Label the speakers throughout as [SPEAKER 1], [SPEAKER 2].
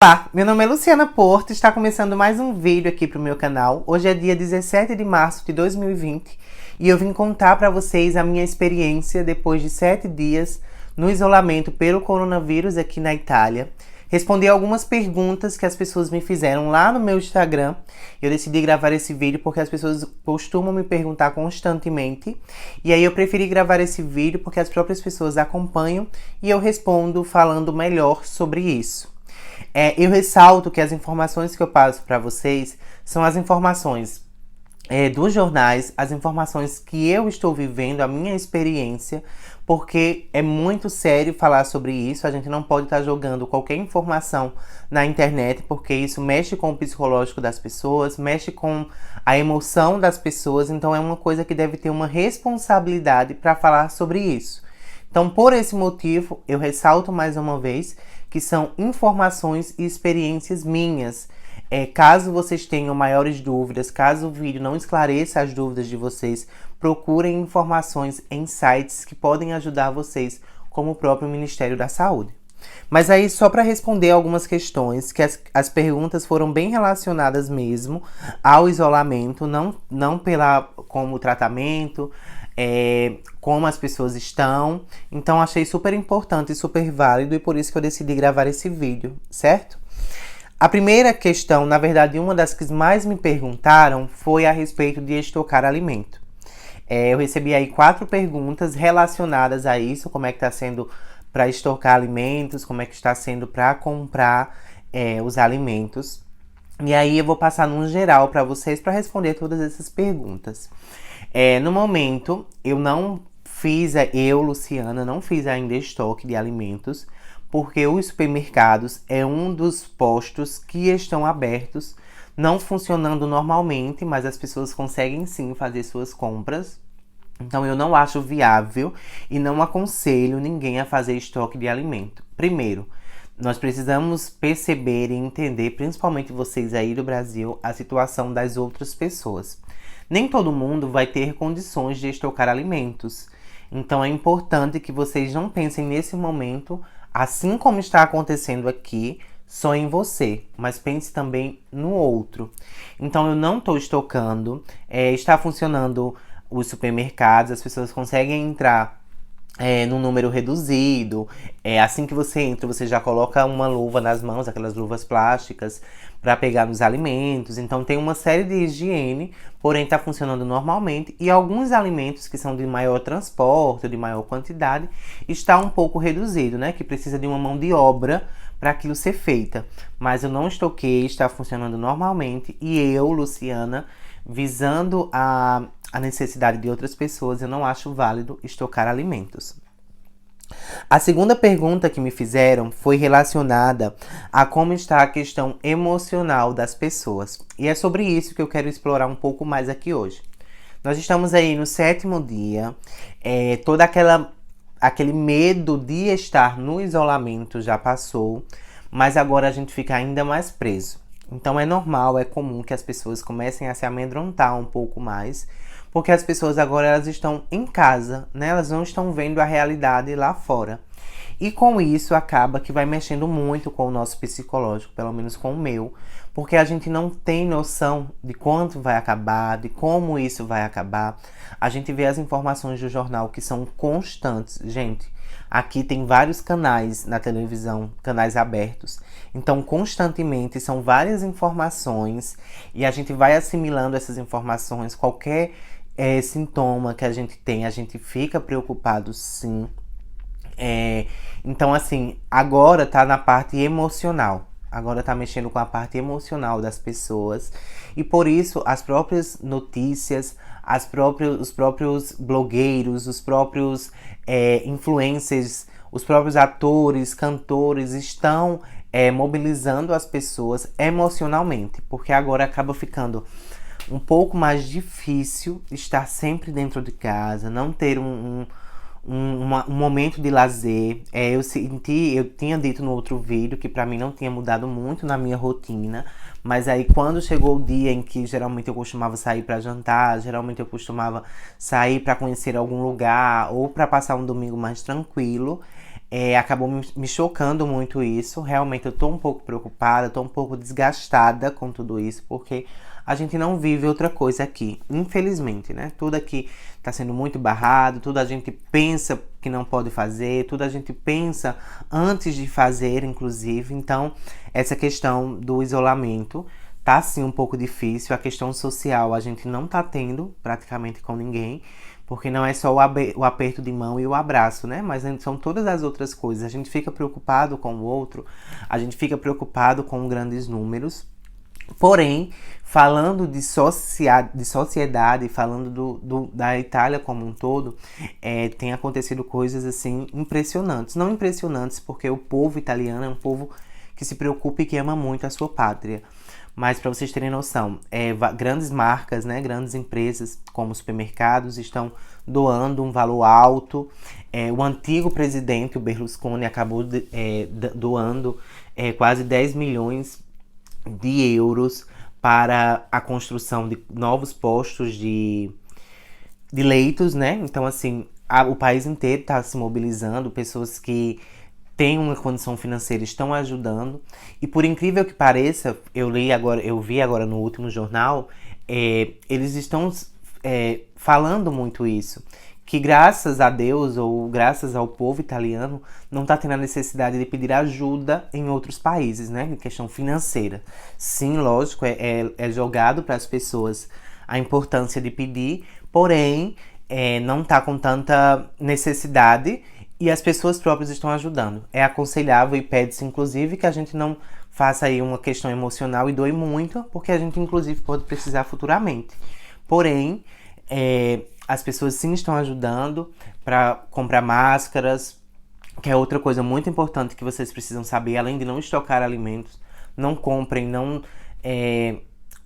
[SPEAKER 1] Olá, meu nome é Luciana Porto, está começando mais um vídeo aqui para o meu canal. Hoje é dia 17 de março de 2020 e eu vim contar para vocês a minha experiência depois de 7 dias no isolamento pelo coronavírus aqui na Itália. Respondi algumas perguntas que as pessoas me fizeram lá no meu Instagram. Eu decidi gravar esse vídeo porque as pessoas costumam me perguntar constantemente. E aí eu preferi gravar esse vídeo porque as próprias pessoas acompanham e eu respondo falando melhor sobre isso. Eu ressalto que as informações que eu passo para vocês são as informações dos jornais, as informações que eu estou vivendo, a minha experiência, porque é muito sério falar sobre isso. A gente não pode estar jogando qualquer informação na internet, porque isso mexe com o psicológico das pessoas, mexe com a emoção das pessoas, então é uma coisa que deve ter uma responsabilidade para falar sobre isso. Então, por esse motivo, eu ressalto mais uma vez que são informações e experiências minhas. Caso vocês tenham maiores dúvidas, caso o vídeo não esclareça as dúvidas de vocês, procurem informações em sites que podem ajudar vocês, como o próprio Ministério da Saúde. Mas aí, só para responder algumas questões, que as perguntas foram bem relacionadas mesmo ao isolamento, não como tratamento, como as pessoas estão. Então achei super importante e super válido e por isso que eu decidi gravar esse vídeo, certo? A primeira questão, na verdade uma das que mais me perguntaram, foi a respeito de estocar alimento. Eu recebi aí 4 perguntas relacionadas a isso, como é que está sendo para estocar alimentos, como é que está sendo para comprar os alimentos. E aí eu vou passar num geral para vocês para responder todas essas perguntas. No momento, Luciana, não fiz ainda estoque de alimentos, porque os supermercados é um dos postos que estão abertos, não funcionando normalmente, mas as pessoas conseguem sim fazer suas compras. Então eu não acho viável e não aconselho ninguém a fazer estoque de alimento. Primeiro, nós precisamos perceber e entender, principalmente vocês aí do Brasil, a situação das outras pessoas. Nem todo mundo vai ter condições de estocar alimentos. Então é importante que vocês não pensem nesse momento, assim como está acontecendo aqui, só em você, mas pense também no outro. Então eu não estou estocando, está funcionando os supermercados, as pessoas conseguem entrar num número reduzido. Assim que você entra, você já coloca uma luva nas mãos, aquelas luvas plásticas, para pegar nos alimentos. Então tem uma série de higiene, porém está funcionando normalmente. E alguns alimentos que são de maior transporte, de maior quantidade, está um pouco reduzido, né? Que precisa de uma mão de obra para aquilo ser feita. Mas eu não estoquei, está funcionando normalmente. E eu, Luciana, visando a necessidade de outras pessoas, eu não acho válido estocar alimentos. A segunda pergunta que me fizeram foi relacionada a como está a questão emocional das pessoas. E é sobre isso que eu quero explorar um pouco mais aqui hoje. Nós estamos aí no 7º dia, todo aquele medo de estar no isolamento já passou, mas agora a gente fica ainda mais preso. Então é normal, é comum que as pessoas comecem a se amedrontar um pouco mais, porque as pessoas agora elas estão em casa, né? Elas não estão vendo a realidade lá fora. E com isso acaba que vai mexendo muito com o nosso psicológico, pelo menos com o meu, porque a gente não tem noção de quanto vai acabar, de como isso vai acabar. A gente vê as informações do jornal que são constantes, gente. Aqui tem vários canais na televisão, canais abertos. Então, constantemente, são várias informações e a gente vai assimilando essas informações. Qualquer sintoma que a gente tem, a gente fica preocupado, sim. Então, assim, agora tá na parte emocional. Agora tá mexendo com a parte emocional das pessoas. E por isso, as próprias notícias, os próprios blogueiros, os próprios influencers, os próprios atores, cantores estão mobilizando as pessoas emocionalmente. Porque agora acaba ficando um pouco mais difícil estar sempre dentro de casa, não ter um momento de lazer. Eu tinha dito no outro vídeo que pra mim não tinha mudado muito na minha rotina, mas aí quando chegou o dia em que geralmente eu costumava sair pra jantar, geralmente eu costumava sair pra conhecer algum lugar ou pra passar um domingo mais tranquilo, Acabou me chocando muito isso. Realmente eu tô um pouco preocupada, tô um pouco desgastada com tudo isso, porque a gente não vive outra coisa aqui, infelizmente, né? Tudo aqui tá sendo muito barrado, tudo a gente pensa que não pode fazer, tudo a gente pensa antes de fazer, inclusive. Então, essa questão do isolamento tá sim um pouco difícil. A questão social a gente não tá tendo praticamente com ninguém. Porque não é só o aperto de mão e o abraço, né? Mas são todas as outras coisas. A gente fica preocupado com o outro, a gente fica preocupado com grandes números. Porém, falando de sociedade, falando da Itália como um todo, tem acontecido coisas assim impressionantes. Não impressionantes porque o povo italiano é um povo que se preocupa e que ama muito a sua pátria. Mas para vocês terem noção, grandes marcas, né, grandes empresas como supermercados estão doando um valor alto. O antigo presidente, o Berlusconi, acabou doando quase 10 milhões de euros para a construção de novos postos de leitos, né? Então, assim, o país inteiro está se mobilizando, pessoas que têm uma condição financeira estão ajudando. E por incrível que pareça, eu vi agora no último jornal, eles estão falando muito isso. Que graças a Deus ou graças ao povo italiano não está tendo a necessidade de pedir ajuda em outros países, né? Em questão financeira. Sim, lógico, é jogado para as pessoas a importância de pedir, porém não está com tanta necessidade e as pessoas próprias estão ajudando. É aconselhável e pede-se, inclusive, que a gente não faça aí uma questão emocional e doe muito, porque a gente, inclusive, pode precisar futuramente. Porém, as pessoas sim estão ajudando para comprar máscaras, que é outra coisa muito importante que vocês precisam saber. Além de não estocar alimentos, não comprem, não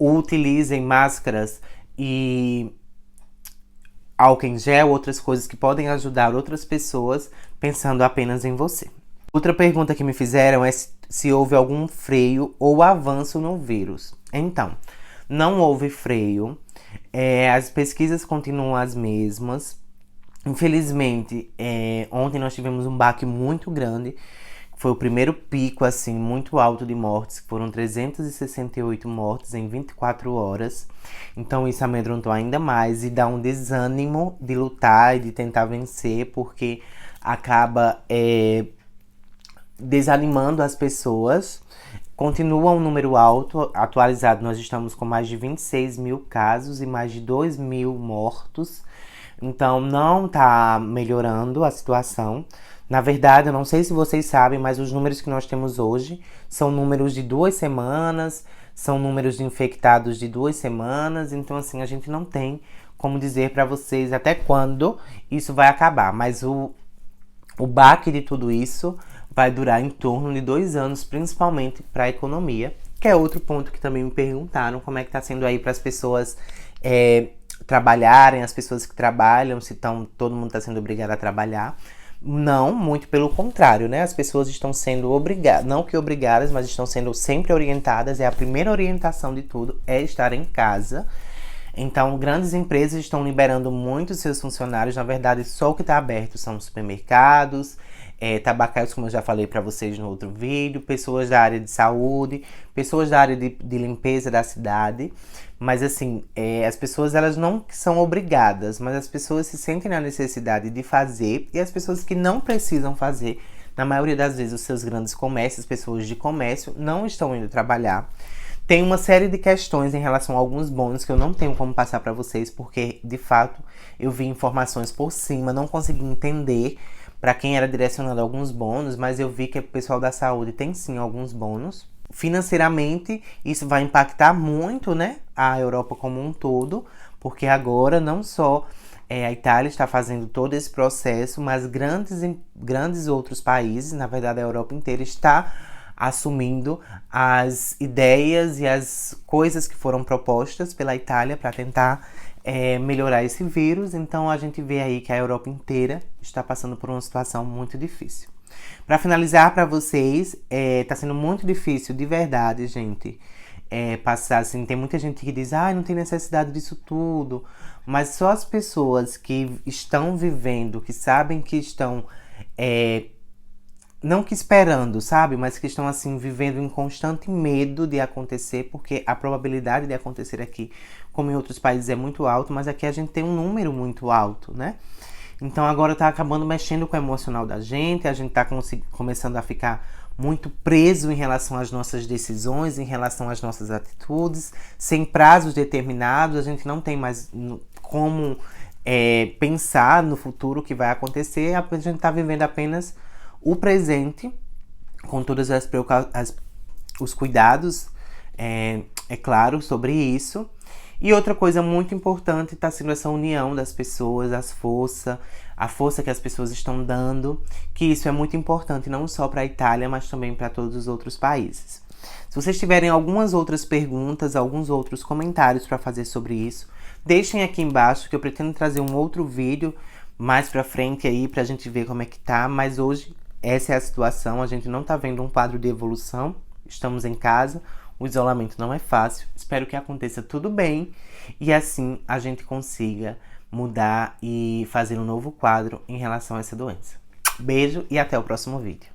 [SPEAKER 1] utilizem máscaras e álcool em gel, outras coisas que podem ajudar outras pessoas pensando apenas em você. Outra pergunta que me fizeram é se houve algum freio ou avanço no vírus. Então, não houve freio. As pesquisas continuam as mesmas. Infelizmente, ontem nós tivemos um baque muito grande. Foi o primeiro pico, assim, muito alto de mortes. Foram 368 mortes em 24 horas. Então isso amedrontou ainda mais e dá um desânimo de lutar e de tentar vencer, porque acaba desanimando as pessoas. Continua um número alto, atualizado, nós estamos com mais de 26 mil casos e mais de 2 mil mortos. Então não tá melhorando a situação. Na verdade, eu não sei se vocês sabem, mas os números que nós temos hoje são números de 2 semanas, são números de infectados de 2 semanas. Então, assim, a gente não tem como dizer para vocês até quando isso vai acabar. Mas o baque de tudo isso vai durar em torno de 2 anos, principalmente para a economia, que é outro ponto que também me perguntaram, como é que está sendo aí para as pessoas trabalharem, as pessoas que trabalham, se todo mundo está sendo obrigado a trabalhar. Não, muito pelo contrário, né? As pessoas estão sendo obrigadas, não que obrigadas, mas estão sendo sempre orientadas. A primeira orientação de tudo é estar em casa. Então, grandes empresas estão liberando muito seus funcionários. Na verdade, só o que está aberto são supermercados, tabaceiros, como eu já falei para vocês no outro vídeo, pessoas da área de saúde, pessoas da área de limpeza da cidade. Mas assim, as pessoas elas não são obrigadas, mas as pessoas se sentem na necessidade de fazer, e as pessoas que não precisam fazer, na maioria das vezes os seus grandes comércios, pessoas de comércio, não estão indo trabalhar. Tem uma série de questões em relação a alguns bônus que eu não tenho como passar para vocês, porque de fato eu vi informações por cima, não consegui entender para quem era direcionado alguns bônus, mas eu vi que o pessoal da saúde tem sim alguns bônus. Financeiramente, isso vai impactar muito, né, a Europa como um todo, porque agora não só a Itália está fazendo todo esse processo, mas grandes outros países, na verdade a Europa inteira, está assumindo as ideias e as coisas que foram propostas pela Itália para tentar melhorar esse vírus. Então a gente vê aí que a Europa inteira está passando por uma situação muito difícil. Para finalizar para vocês, tá sendo muito difícil, de verdade, gente, passar assim. Tem muita gente que diz, não tem necessidade disso tudo, mas só as pessoas que estão vivendo, que sabem que estão não que esperando, sabe? Mas que estão, assim, vivendo em constante medo de acontecer, porque a probabilidade de acontecer aqui, como em outros países, é muito alto, mas aqui a gente tem um número muito alto, né? Então agora tá acabando mexendo com o emocional da gente, a gente tá começando a ficar muito preso em relação às nossas decisões, em relação às nossas atitudes, sem prazos determinados, a gente não tem mais como pensar no futuro que vai acontecer, a gente tá vivendo apenas o presente, com todos os cuidados, é claro, sobre isso. E outra coisa muito importante está sendo essa união das pessoas, a força que as pessoas estão dando, que isso é muito importante não só para a Itália, mas também para todos os outros países. Se vocês tiverem algumas outras perguntas, alguns outros comentários para fazer sobre isso, deixem aqui embaixo que eu pretendo trazer um outro vídeo mais pra frente aí pra gente ver como é que tá, mas hoje essa é a situação, a gente não tá vendo um quadro de evolução, estamos em casa, o isolamento não é fácil, espero que aconteça tudo bem e assim a gente consiga mudar e fazer um novo quadro em relação a essa doença. Beijo e até o próximo vídeo.